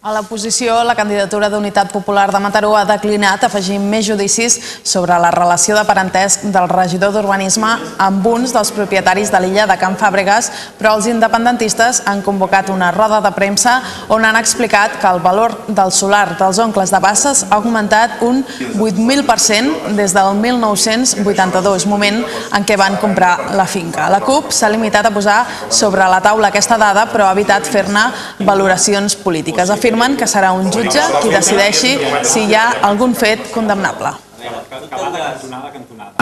A l'oposició, la candidatura d'Unitat Popular de Mataró ha declinat afegir més judicis sobre la relació de parentesc del regidor d'Urbanisme amb uns dels propietaris de l'illa de Can Fàbregas, però els independentistes han convocat una roda de premsa on han explicat que el valor del solar dels oncles de Bassas ha augmentat un 8.000% des del 1982, moment en què van comprar la finca. La CUP s'ha limitat a posar sobre la taula aquesta dada, però ha evitat fer-ne valoracions polítiques. Afirmen que serà un jutge qui decideixi si hi ha algun fet condemnable.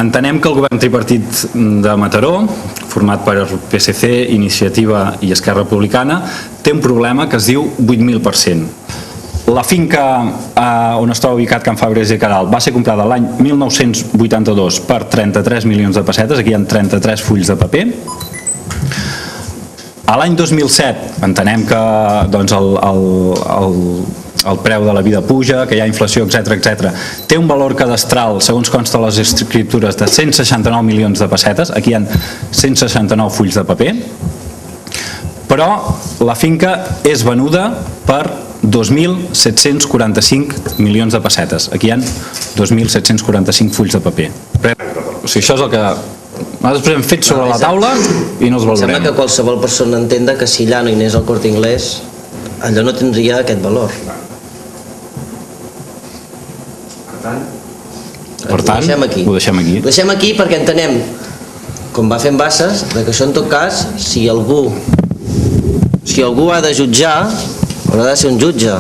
Entenem que el govern tripartit de Mataró, format per PSC, Iniciativa i Esquerra Republicana, té un problema que es diu 8.000%. La finca on es troba ubicat Can Fàbregas i Queralt va ser comprada l'any 1982 per 33 milions de pessetes, aquí hi ha 33 fulls de paper. A l'any 2007 entenem que el preu de la vida puja, que hi ha inflació, etc. Té un valor cadastral, segons consta a les escriptures, de 169 milions de pessetes, aquí hi ha 169 fulls de paper, però la finca és venuda per 2.745 milions de pessetes, aquí hi ha 2.745 fulls de paper. O sigui, això és el que nosaltres hem fet sobre la taula i no els valorem. Sembla que qualsevol persona entenda que si allà no hi anés al Corte Inglés, allò no tindria aquest valor. Per tant, ho deixem aquí. Ho deixem aquí perquè entenem, com va fent Bassas, que això en tot cas, si algú ha de jutjar, haurà de ser un jutge.